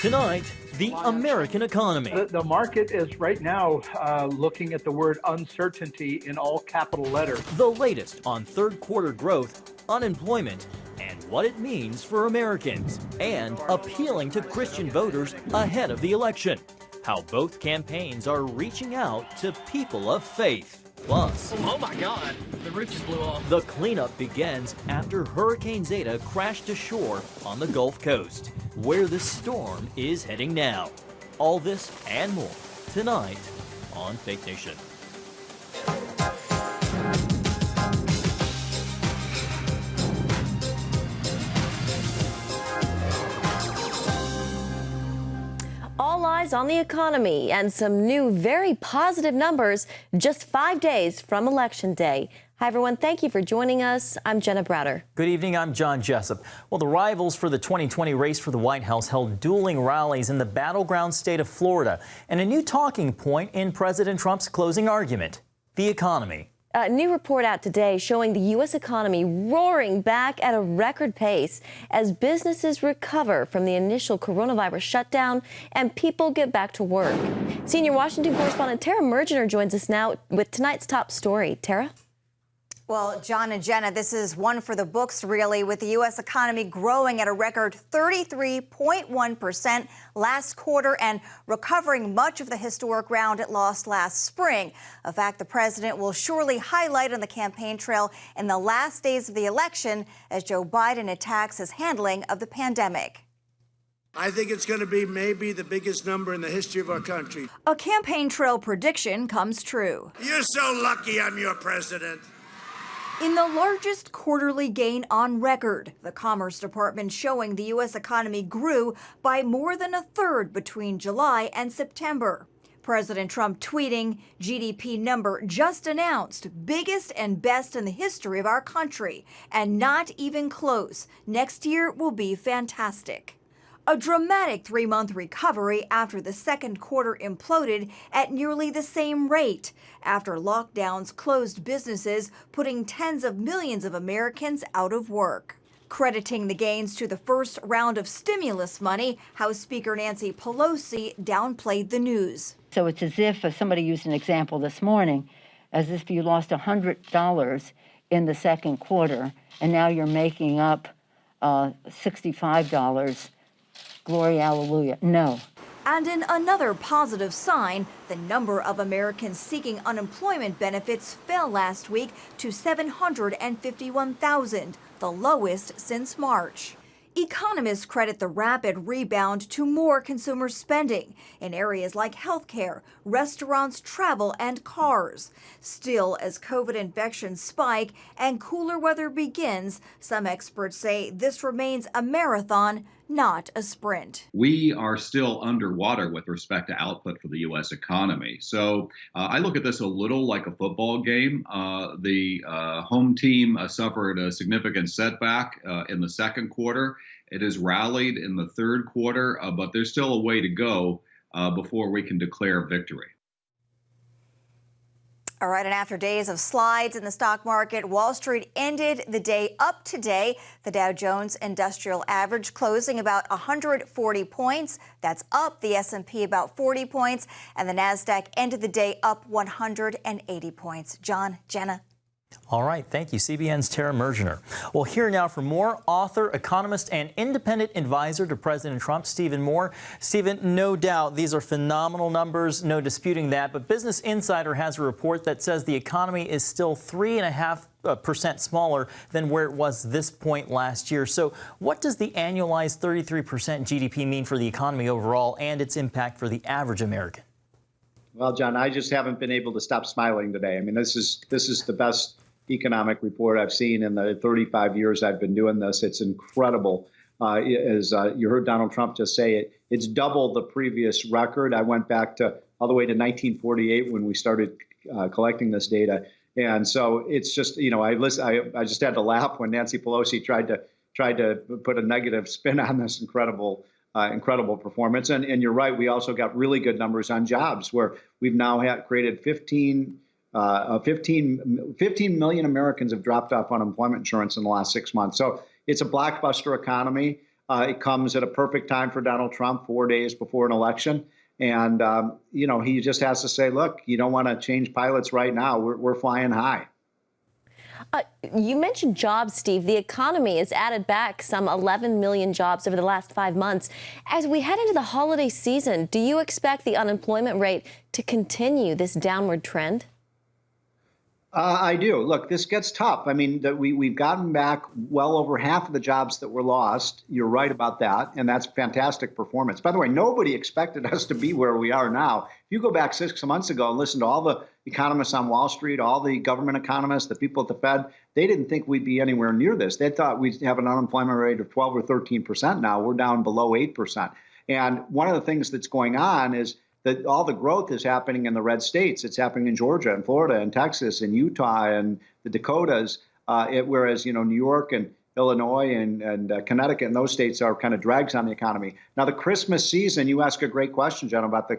Tonight, the American economy. The market is right now looking at the word uncertainty in all capital letters. The latest on third quarter growth, unemployment, and what it means for Americans, and appealing to Christian voters ahead of the election. How both campaigns are reaching out to people of faith. Plus, oh my God, the roof just blew off. The cleanup begins after Hurricane Zeta crashed ashore on the Gulf Coast, where the storm is heading now. All this and more tonight on Fake Nation. All eyes on the economy and some new, very positive numbers just 5 days from Election Day. Hi, everyone. Thank you for joining us. I'm Jenna Browder. Good evening. I'm John Jessup. Well, the rivals for the 2020 race for the White House held dueling rallies in the battleground state of Florida, and a new talking point in President Trump's closing argument, the economy. A new report out today showing the U.S. economy roaring back at a record pace as businesses recover from the initial coronavirus shutdown and people get back to work. Senior Washington correspondent Tara Mergener joins us now with tonight's top story. Tara? Well, John and Jenna, this is one for the books, really, with the U.S. economy growing at a record 33.1% last quarter and recovering much of the historic ground it lost last spring. A fact the president will surely highlight on the campaign trail in the last days of the election as Joe Biden attacks his handling of the pandemic. I think it's going to be maybe the biggest number in the history of our country. A campaign trail prediction comes true. You're so lucky I'm your president. In the largest quarterly gain on record, the Commerce Department showing the U.S. economy grew by more than a third between July and September. President Trump tweeting, GDP number just announced, biggest and best in the history of our country, and not even close. Next year will be fantastic. A dramatic 3-month recovery after the second quarter imploded at nearly the same rate, after lockdowns closed businesses, putting tens of millions of Americans out of work. Crediting the gains to the first round of stimulus money, House Speaker Nancy Pelosi downplayed the news. So it's as if, somebody used an example this morning, as if you lost $100 in the second quarter, and now you're making up $65. Glory, hallelujah. No. And in another positive sign, the number of Americans seeking unemployment benefits fell last week to 751,000, the lowest since March. Economists credit the rapid rebound to more consumer spending in areas like healthcare, restaurants, travel, and cars. Still, as COVID infections spike and cooler weather begins, some experts say this remains a marathon, not a sprint. We are still underwater with respect to output for the U.S. economy. So I look at this a little like a football game. The home team suffered a significant setback in the second quarter. It has rallied in the third quarter, but there's still a way to go before we can declare victory. All right, and after days of slides in the stock market, Wall Street ended the day up today. The Dow Jones Industrial Average closing about 140 points. That's up. The S&P about 40 points. And the Nasdaq ended the day up 180 points. John, Jenna. All right. Thank you. CBN's Tara Mergener. Well, here now for more, author, economist, and independent advisor to President Trump, Stephen Moore. Stephen, no doubt these are phenomenal numbers, no disputing that. But Business Insider has a report that says the economy is still 3.5% smaller than where it was this point last year. So what does the annualized 33% GDP mean for the economy overall and its impact for the average American? Well, John, I just haven't been able to stop smiling today. I mean, this is the best economic report I've seen in the 35 years I've been doing this. It's incredible. As you heard Donald Trump just say, it's double the previous record. I went back to all the way to 1948 when we started collecting this data. And so it's just, I just had to laugh when Nancy Pelosi tried to put a negative spin on this incredible performance. And you're right, we also got really good numbers on jobs, where we've now created 15 million Americans have dropped off unemployment insurance in the last 6 months. So it's a blockbuster economy. It comes at a perfect time for Donald Trump, 4 days before an election. And, he just has to say, look, you don't want to change pilots right now. We're flying high. You mentioned jobs, Steve. The economy has added back some 11 million jobs over the last 5 months. As we head into the holiday season, do you expect the unemployment rate to continue this downward trend? I do. Look, this gets tough. I mean, we've gotten back well over half of the jobs that were lost. You're right about that. And that's fantastic performance. By the way, nobody expected us to be where we are now. If you go back 6 months ago and listen to all the economists on Wall Street, all the government economists, the people at the Fed, they didn't think we'd be anywhere near this. They thought we'd have an unemployment rate of 12 or 13% now. We're down below 8%. And one of the things that's going on is that all the growth is happening in the red states. It's happening in Georgia and Florida and Texas and Utah and the Dakotas, whereas, New York and Illinois and Connecticut and those states are kind of drags on the economy. Now, the Christmas season, you ask a great question, John, about the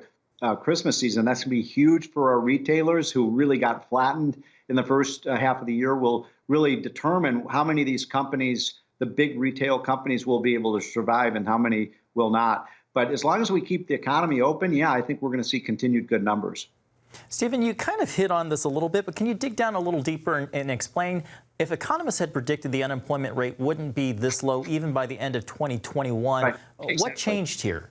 Christmas season. That's going to be huge for our retailers who really got flattened in the first half of the year. Will really determine how many of these companies, the big retail companies, will be able to survive and how many will not. But as long as we keep the economy open, yeah, I think we're going to see continued good numbers. Stephen, you kind of hit on this a little bit, but can you dig down a little deeper and explain, if economists had predicted the unemployment rate wouldn't be this low even by the end of 2021, right, exactly. What changed here?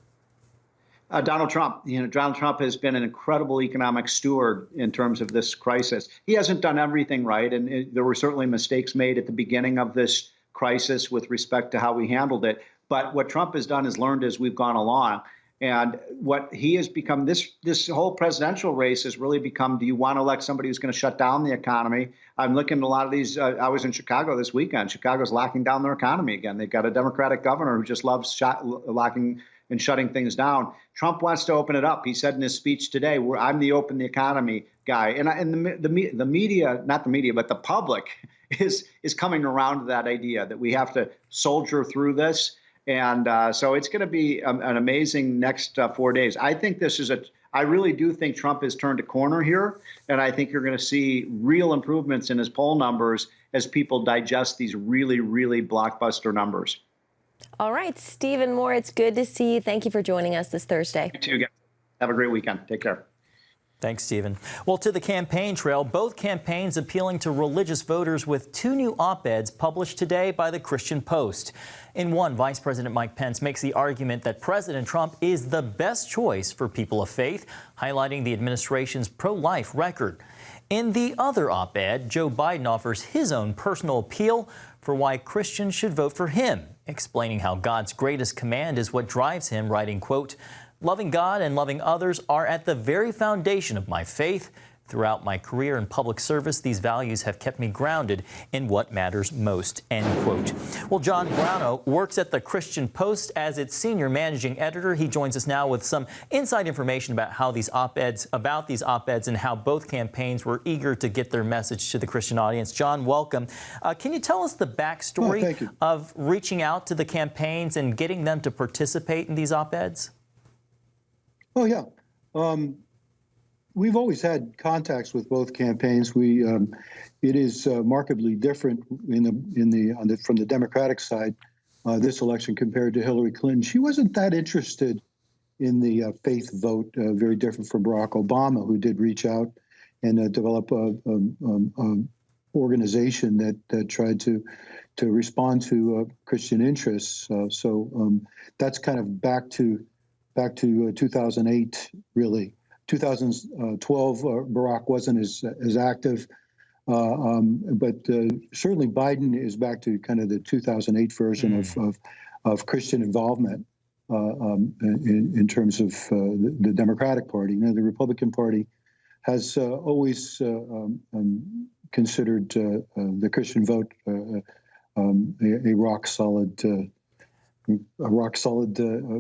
Donald Trump. Donald Trump has been an incredible economic steward in terms of this crisis. He hasn't done everything right, and there were certainly mistakes made at the beginning of this crisis with respect to how we handled it. But what Trump has done is learned as we've gone along. And what he has become, this whole presidential race has really become, do you want to elect somebody who's going to shut down the economy? I'm looking at a lot of these. I was in Chicago this weekend. Chicago's locking down their economy again. They've got a Democratic governor who just loves locking and shutting things down. Trump wants to open it up. He said in his speech today, I'm the open the economy guy. And the media, not the media, but the public is coming around to that idea that we have to soldier through this. And so it's going to be an amazing next 4 days. I think I really do think Trump has turned a corner here. And I think you're going to see real improvements in his poll numbers as people digest these really, really blockbuster numbers. All right, Stephen Moore, it's good to see you. Thank you for joining us this Thursday. You too, guys. Have a great weekend. Take care. Thanks, Stephen. Well, to the campaign trail, both campaigns appealing to religious voters with 2 new op-eds published today by the Christian Post. In one, Vice President Mike Pence makes the argument that President Trump is the best choice for people of faith, highlighting the administration's pro-life record. In the other op-ed, Joe Biden offers his own personal appeal for why Christians should vote for him, explaining how God's greatest command is what drives him, writing, quote, "Loving God and loving others are at the very foundation of my faith. Throughout my career in public service, these values have kept me grounded in what matters most," end quote. Well, John Browno works at the Christian Post as its senior managing editor. He joins us now with some inside information about how these op-eds, and how both campaigns were eager to get their message to the Christian audience. John, welcome. Can you tell us the backstory of reaching out to the campaigns and getting them to participate in these op-eds? Oh, yeah. We've always had contacts with both campaigns. It is markedly different from the Democratic side this election compared to Hillary Clinton. She wasn't that interested in the faith vote, very different from Barack Obama, who did reach out and develop an organization that tried to respond to Christian interests. So that's kind of back to 2008, really. 2012, Barack wasn't as active, but certainly Biden is back to kind of the 2008 version of Christian involvement in terms of the Democratic Party. The Republican Party has always considered the Christian vote a rock solid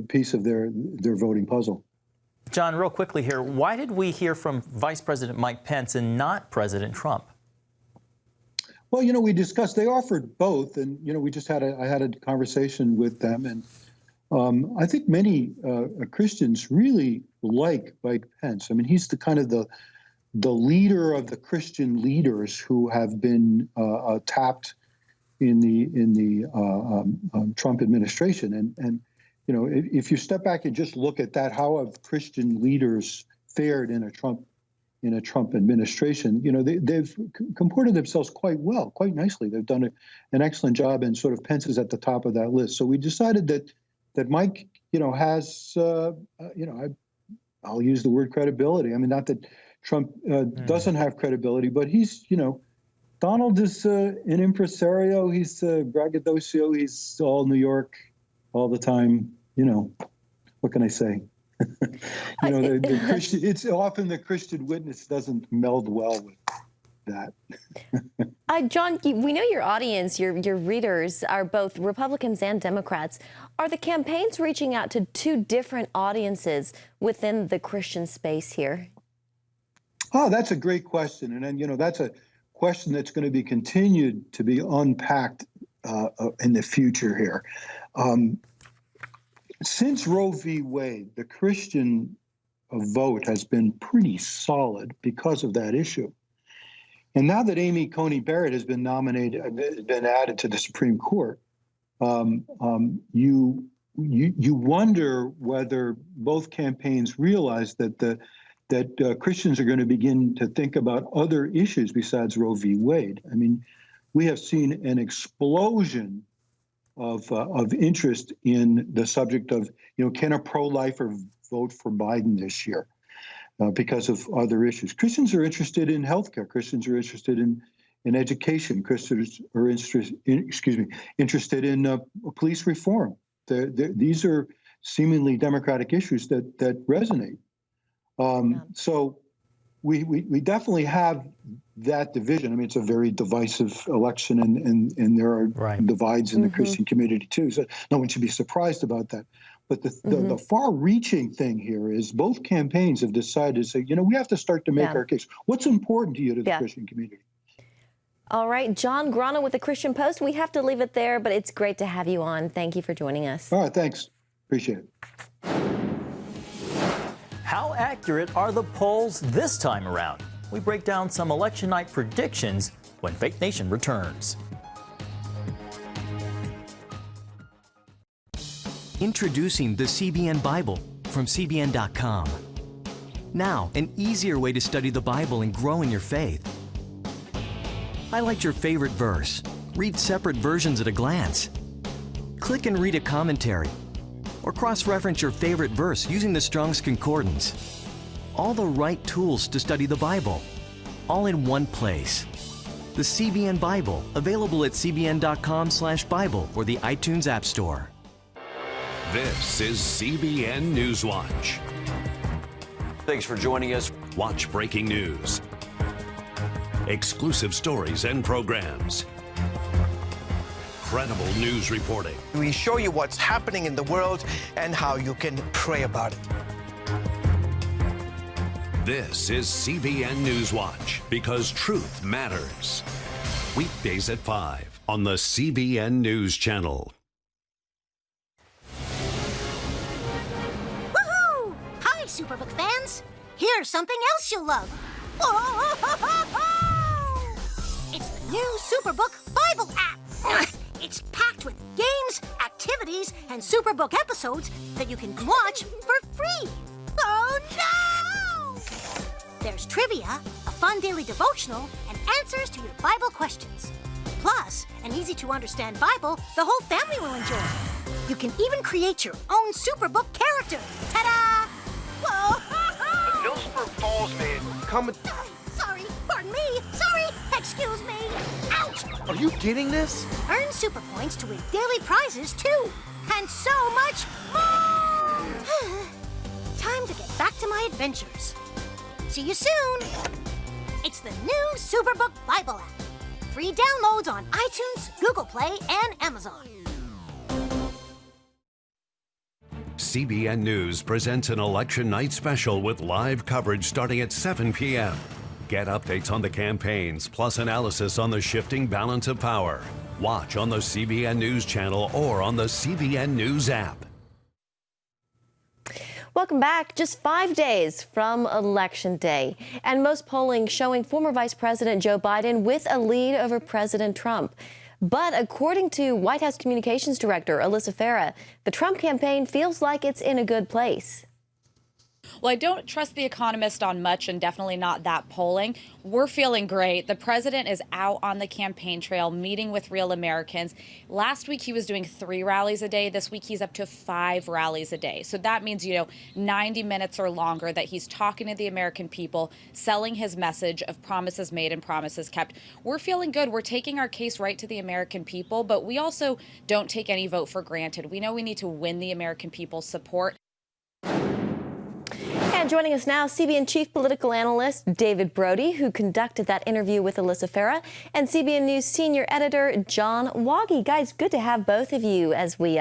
piece of their voting puzzle. John, real quickly here, why did we hear from Vice President Mike Pence and not President Trump? Well, we discussed, they offered both, and, we just I had a conversation with them, and I think many Christians really like Mike Pence. I mean, he's the kind of the leader of the Christian leaders who have been tapped in the Trump administration. And you know, if you step back and just look at that, how have Christian leaders fared in a Trump administration? You know, they've comported themselves quite well, quite nicely. They've done an excellent job, and sort of Pence is at the top of that list. So we decided that Mike, you know, has, you know, I'll use the word credibility. I mean, not that Trump doesn't have credibility, but he's, you know, Donald is an impresario. He's a braggadocio. He's all New York all the time. You know, what can I say? You know, the Christian, it's often the Christian witness doesn't meld well with that. John, we know your audience, your readers are both Republicans and Democrats. Are the campaigns reaching out to two different audiences within the Christian space here? Oh, that's a great question. And then, you know, that's a question that's going to be continued to be unpacked in the future here. Since Roe v. Wade, the Christian vote has been pretty solid because of that issue. And now that Amy Coney Barrett has been added to the Supreme Court, you wonder whether both campaigns realize that Christians are going to begin to think about other issues besides Roe v. Wade. I mean, we have seen an explosion of interest in the subject of, you know, can a pro-lifer vote for Biden this year because of other issues? Christians are interested in healthcare. Christians are interested in education. Christians are interested in police reform. These are seemingly democratic issues that resonate. So we definitely have that division. I mean, it's a very divisive election, and there are divides in the Christian community too. So no one should be surprised about that. But the far-reaching thing here is both campaigns have decided to say, you know, we have to start to make our case. What's important to you to the Christian community? All right, John Grana with the Christian Post. We have to leave it there, but it's great to have you on. Thank you for joining us. All right, thanks. Appreciate it. How accurate are the polls this time around? We break down some election night predictions when Fake Nation returns. Introducing the CBN Bible from CBN.com. Now, an easier way to study the Bible and grow in your faith. Highlight your favorite verse. Read separate versions at a glance. Click and read a commentary. Or cross-reference your favorite verse using the Strong's Concordance. All the right tools to study the Bible, all in one place. The CBN Bible, available at cbn.com/Bible or the iTunes App Store. This is CBN News Watch. Thanks for joining us. Watch breaking news, exclusive stories and programs, credible news reporting. We show you what's happening in the world and how you can pray about it. This is CBN News Watch, because truth matters. Weekdays at 5 on the CBN News Channel. Woohoo! Hi, Superbook fans. Here's something else you'll love. It's the new Superbook Bible app. It's packed with games, activities, and Superbook episodes that you can watch for free. Oh, no! There's trivia, a fun daily devotional, and answers to your Bible questions. Plus, an easy-to-understand Bible the whole family will enjoy. You can even create your own Superbook character. Ta-da! Whoa! The Millsburg Falls man coming. Sorry, pardon me. Sorry, excuse me. Ouch! Are you getting this? Earn super points to win daily prizes, too. And so much more! Time to get back to my adventures. See you soon! It's the new Superbook Bible app. Free downloads on iTunes, Google Play, and Amazon. CBN News presents an election night special with live coverage starting at 7 p.m. Get updates on the campaigns, plus analysis on the shifting balance of power. Watch on the CBN News Channel or on the CBN News app. Welcome back. Just 5 days from Election Day, and most polling showing former Vice President Joe Biden with a lead over President Trump. But according to White House Communications Director Alyssa Farah, the Trump campaign feels like it's in a good place. Well, I don't trust The Economist on much, and definitely not that polling. We're feeling great. The president is out on the campaign trail meeting with real Americans. Last week, he was doing 3 rallies a day. This week, he's up to 5 rallies a day. So that means, 90 minutes or longer that he's talking to the American people, selling his message of promises made and promises kept. We're feeling good. We're taking our case right to the American people, but we also don't take any vote for granted. We know we need to win the American people's support. And joining us now, CBN chief political analyst David Brody, who conducted that interview with Alyssa Farah, and CBN News senior editor John Woggy. Guys, good to have both of you as we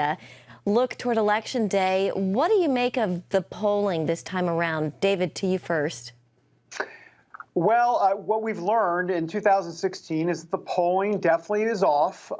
look toward Election Day. What do you make of the polling this time around? David, to you first. Well, what we've learned in 2016 is that the polling definitely is off.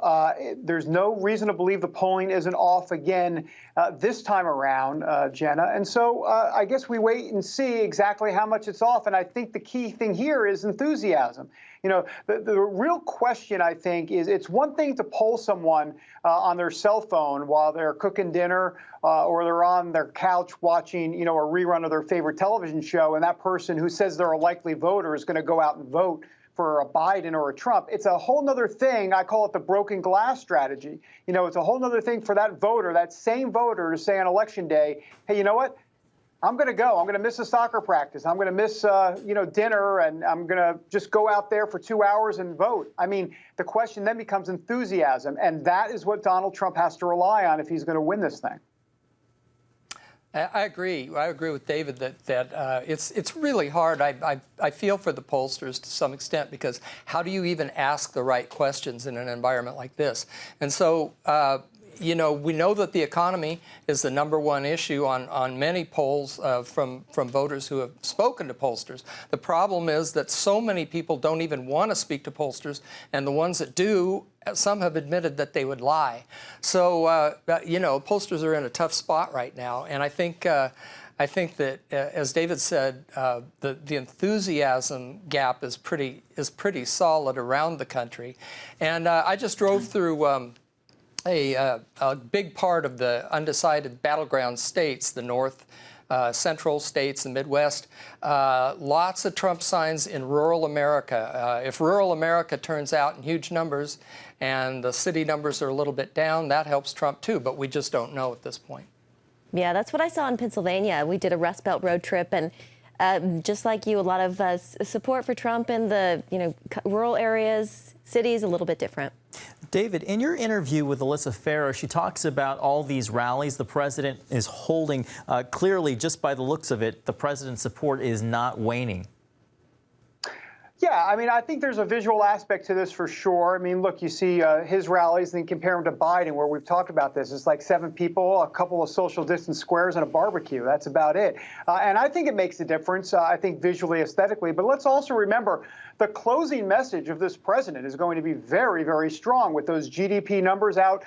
There's no reason to believe the polling isn't off again this time around, Jenna. And so I guess we wait and see exactly how much it's off. And I think the key thing here is enthusiasm. The real question, I think, is it's one thing to poll someone on their cell phone while they're cooking dinner or they're on their couch watching, a rerun of their favorite television show, and that person who says they're a likely voter is going to go out and vote for a Biden or a Trump. It's a whole nother thing. I call it the broken glass strategy. It's a whole nother thing for that voter, that same voter, to say on Election Day, hey, you know what? I'm going to go. I'm going to miss a soccer practice. I'm going to miss, dinner, and I'm going to just go out there for 2 hours and vote. I mean, the question then becomes enthusiasm, and that is what Donald Trump has to rely on if he's going to win this thing. I agree. I agree with David that it's really hard. I feel for the pollsters to some extent, because how do you even ask the right questions in an environment like this? And so, we know that the economy is the #1 issue on many polls from voters who have spoken to pollsters. The problem is that so many people don't even want to speak to pollsters, and the ones that do, some have admitted that they would lie. So, pollsters are in a tough spot right now, and I think that, as David said, the enthusiasm gap is pretty solid around the country. And I just drove through a big part of the undecided battleground states, the North, Central states, the Midwest. Lots of Trump signs in rural America. If rural America turns out in huge numbers and the city numbers are a little bit down, that helps Trump too, but we just don't know at this point. Yeah, that's what I saw in Pennsylvania. We did a Rust Belt road trip, and just like you, a lot of support for Trump in the rural areas, cities, a little bit different. David, in your interview with Alyssa Farah, she talks about all these rallies the president is holding. Clearly, just by the looks of it, the president's support is not waning. Yeah, I mean, I think there's a visual aspect to this for sure. I mean, look, you see his rallies, then compare them to Biden, where we've talked about this. It's like 7 people, a couple of social distance squares, and a barbecue. That's about it. And I think it makes a difference, I think, visually, aesthetically. But let's also remember the closing message of this president is going to be very, very strong with those GDP numbers out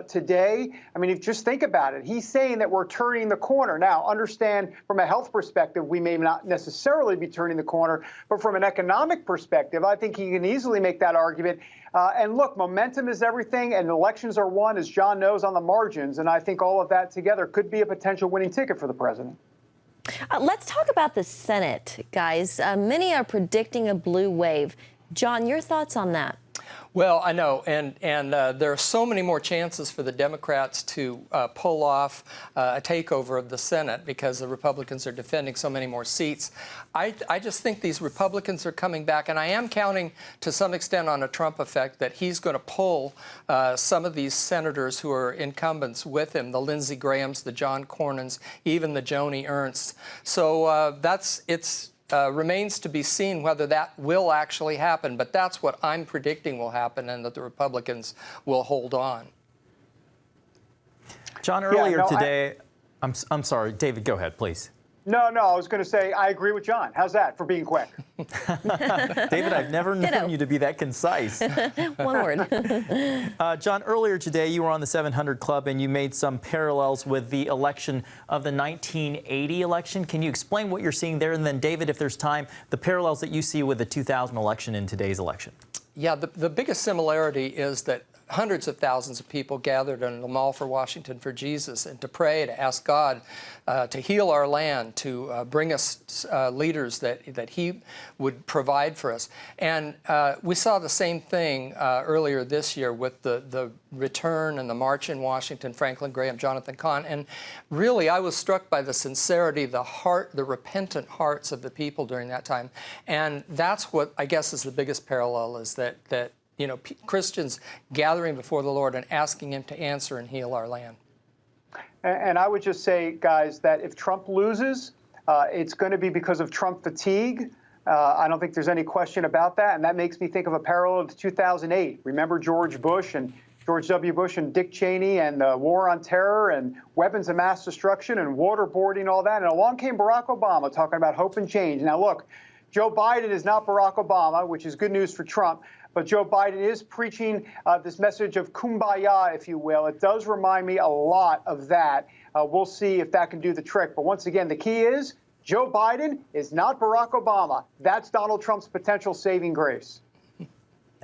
today. I mean, if just think about it. He's saying that we're turning the corner. Now, understand from a health perspective, we may not necessarily be turning the corner, but from an economic perspective, I think he can easily make that argument. And look, momentum is everything, and elections are won, as John knows, on the margins. And I think all of that together could be a potential winning ticket for the president. Let's talk about the Senate, guys. Many are predicting a blue wave. John, your thoughts on that? Well, I know, and there are so many more chances for the Democrats to pull off a takeover of the Senate because the Republicans are defending so many more seats. I just think these Republicans are coming back, and I am counting to some extent on a Trump effect that he's going to pull some of these senators who are incumbents with him, the Lindsey Grahams, the John Cornyn's, even the Joni Ernsts. So remains to be seen whether that will actually happen, but that's what I'm predicting will happen, and that the Republicans will hold on. John, earlier today, I'm sorry, David, go ahead, please. No, I was going to say I agree with John. How's that for being quick? David, I've never known you to be that concise. One word. John, earlier today you were on the 700 Club and you made some parallels with the election of the 1980 election. Can you explain what you're seeing there? And then, David, if there's time, the parallels that you see with the 2000 election in today's election. Yeah, the biggest similarity is that hundreds of thousands of people gathered in the Mall for Washington for Jesus, and to pray, to ask God to heal our land, to bring us leaders that He would provide for us. And we saw the same thing earlier this year with the return and the march in Washington, Franklin Graham, Jonathan Cahn. And really, I was struck by the sincerity, the repentant hearts of the people during that time. And that's what I guess is the biggest parallel, is that you know, Christians gathering before the Lord and asking Him to answer and heal our land. And I would just say, guys, that if Trump loses, it's going to be because of Trump fatigue. I don't think there's any question about that. And that makes me think of a parallel to 2008. Remember George W. Bush and Dick Cheney and the war on terror and weapons of mass destruction and waterboarding, all that. And along came Barack Obama talking about hope and change. Now, look, Joe Biden is not Barack Obama, which is good news for Trump. But Joe Biden is preaching this message of kumbaya, if you will. It does remind me a lot of that. We'll see if that can do the trick. But once again, the key is Joe Biden is not Barack Obama. That's Donald Trump's potential saving grace.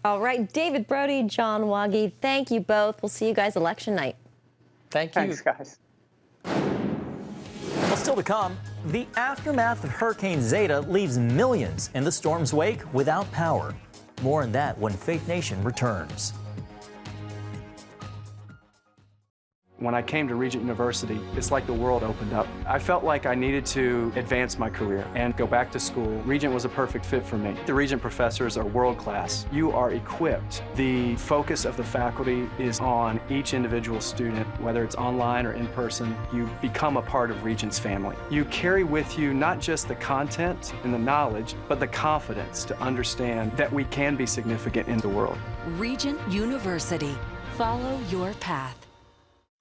All right, David Brody, John Waggy, thank you both. We'll see you guys election night. Thank you. Thanks, guys. Well, still to come, the aftermath of Hurricane Zeta leaves millions in the storm's wake without power. More on that when Faith Nation returns. When I came to Regent University, it's like the world opened up. I felt like I needed to advance my career and go back to school. Regent was a perfect fit for me. The Regent professors are world class. You are equipped. The focus of the faculty is on each individual student, whether it's online or in person. You become a part of Regent's family. You carry with you not just the content and the knowledge, but the confidence to understand that we can be significant in the world. Regent University. Follow your path.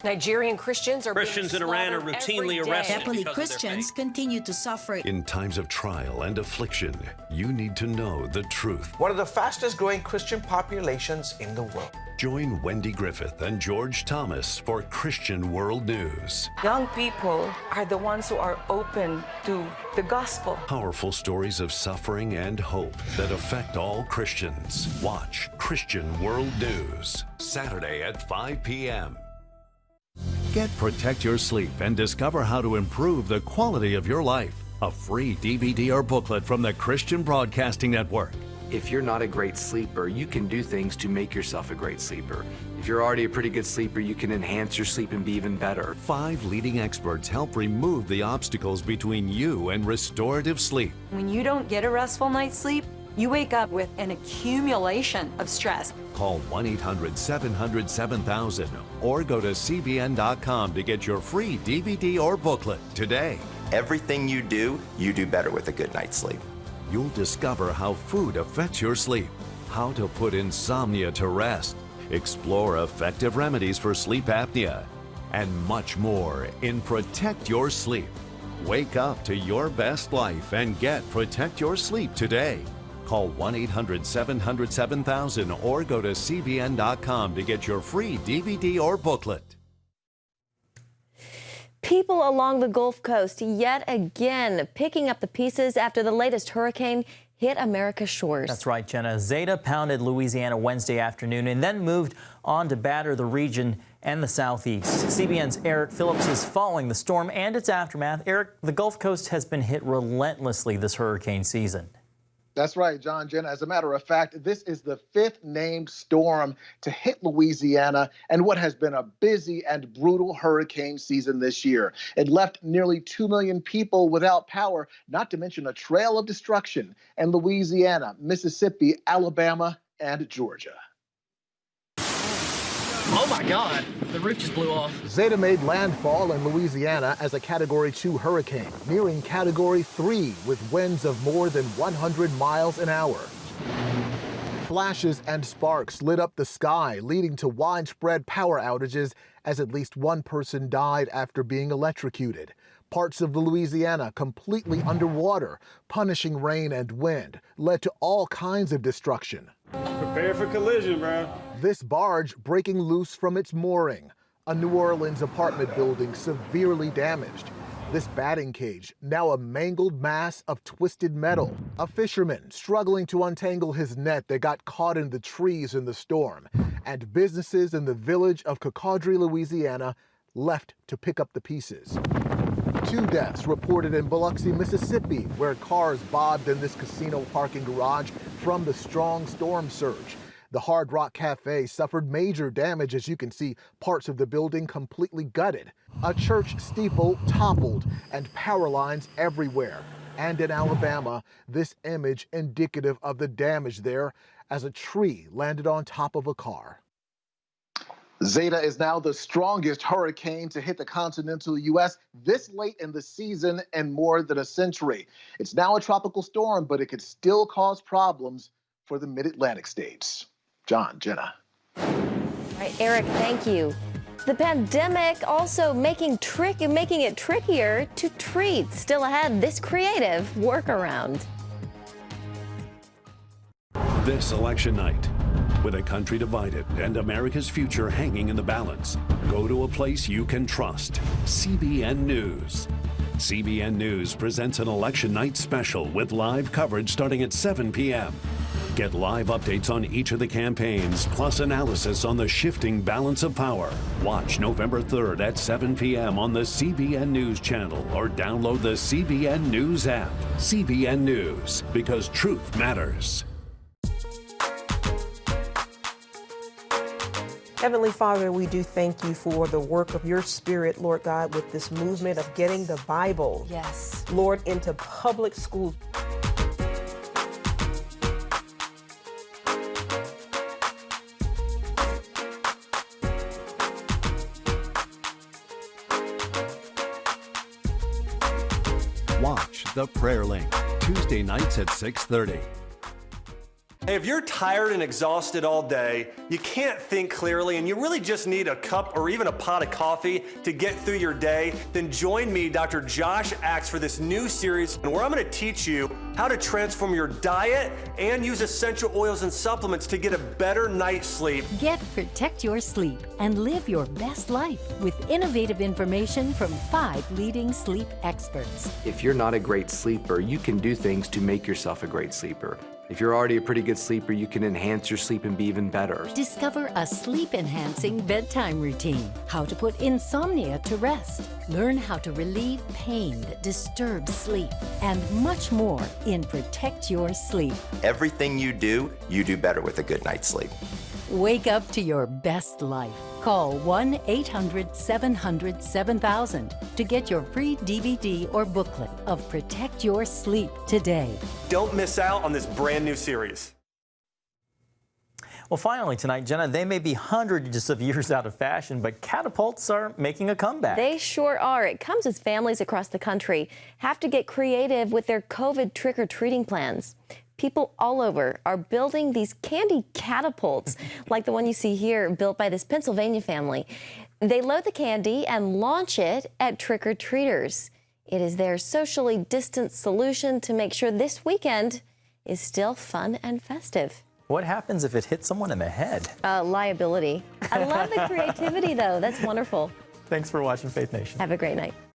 Nigerian Christians in Iran are routinely arrested. Happily, Christians continue to suffer. In times of trial and affliction, you need to know the truth. One of the fastest growing Christian populations in the world. Join Wendy Griffith and George Thomas for Christian World News. Young people are the ones who are open to the gospel. Powerful stories of suffering and hope that affect all Christians. Watch Christian World News, Saturday at 5 p.m. Get Protect Your Sleep and discover how to improve the quality of your life. A free DVD or booklet from the Christian Broadcasting Network. If you're not a great sleeper, you can do things to make yourself a great sleeper. If you're already a pretty good sleeper, you can enhance your sleep and be even better. 5 leading experts help remove the obstacles between you and restorative sleep. When you don't get a restful night's sleep, you wake up with an accumulation of stress. Call 1-800-700-7000 or go to CBN.com to get your free DVD or booklet today. Everything you do better with a good night's sleep. You'll discover how food affects your sleep, how to put insomnia to rest, explore effective remedies for sleep apnea, and much more in Protect Your Sleep. Wake up to your best life and get Protect Your Sleep today. Call 1-800-700-7000 or go to CBN.com to get your free DVD or booklet. People along the Gulf Coast yet again picking up the pieces after the latest hurricane hit America's shores. That's right, Jenna. Zeta pounded Louisiana Wednesday afternoon and then moved on to batter the region and the southeast. CBN's Eric Phillips is following the storm and its aftermath. Eric, the Gulf Coast has been hit relentlessly this hurricane season. That's right, John, Jenna. As a matter of fact, this is the 5th named storm to hit Louisiana and what has been a busy and brutal hurricane season this year. It left nearly 2 million people without power, not to mention a trail of destruction in Louisiana, Mississippi, Alabama, and Georgia. Oh my God, the roof just blew off. Zeta made landfall in Louisiana as a Category 2 hurricane, nearing Category 3 with winds of more than 100 miles an hour. Flashes and sparks lit up the sky, leading to widespread power outages as at least one person died after being electrocuted. Parts of Louisiana completely underwater, punishing rain and wind, led to all kinds of destruction. Prepare for collision, bro. This barge breaking loose from its mooring. A New Orleans apartment building severely damaged. This batting cage, now a mangled mass of twisted metal. A fisherman struggling to untangle his net that got caught in the trees in the storm. and businesses in the village of Cocodrie, Louisiana, left to pick up the pieces. 2 deaths reported in Biloxi, Mississippi, where cars bobbed in this casino parking garage from the strong storm surge. The Hard Rock Cafe suffered major damage, as you can see parts of the building completely gutted. A church steeple toppled and power lines everywhere. And in Alabama, this image indicative of the damage there as a tree landed on top of a car. Zeta is now the strongest hurricane to hit the continental U.S. this late in the season in more than a century. It's now a tropical storm, but it could still cause problems for the mid-Atlantic states. John, Jenna. All right, Eric, thank you. The pandemic also making it trickier to treat. Still ahead, this creative workaround. This election night, with a country divided and America's future hanging in the balance, go to a place you can trust. CBN News. CBN News presents an election night special with live coverage starting at 7 p.m. Get live updates on each of the campaigns, plus analysis on the shifting balance of power. Watch November 3rd at 7 p.m. on the CBN News Channel or download the CBN News app. CBN News, because truth matters. Heavenly Father, we do thank you for the work of your Spirit, Lord God, with this movement of getting the Bible, yes, Lord, into public schools. Watch The Prayer Link, Tuesday nights at 6:30. Hey, if you're tired and exhausted all day, you can't think clearly, and you really just need a cup or even a pot of coffee to get through your day, then join me, Dr. Josh Axe, for this new series where I'm going to teach you how to transform your diet and use essential oils and supplements to get a better night's sleep. Protect your sleep and live your best life with innovative information from 5 leading sleep experts. If you're not a great sleeper, you can do things to make yourself a great sleeper. If you're already a pretty good sleeper, you can enhance your sleep and be even better. Discover a sleep-enhancing bedtime routine, how to put insomnia to rest, learn how to relieve pain that disturbs sleep, and much more in Protect Your Sleep. Everything you do better with a good night's sleep. Wake up to your best life. Call 1-800-700-7000 to get your free DVD or booklet of Protect Your Sleep today. Don't miss out on this brand new series. Well, finally tonight, Jenna, they may be hundreds of years out of fashion, but catapults are making a comeback. They sure are. It comes as families across the country have to get creative with their COVID trick-or-treating plans. People all over are building these candy catapults, like the one you see here, built by this Pennsylvania family. They load the candy and launch it at trick-or-treaters. It is their socially distanced solution to make sure this weekend is still fun and festive. What happens if it hits someone in the head? Liability. I love the creativity, though. That's wonderful. Thanks for watching Faith Nation. Have a great night.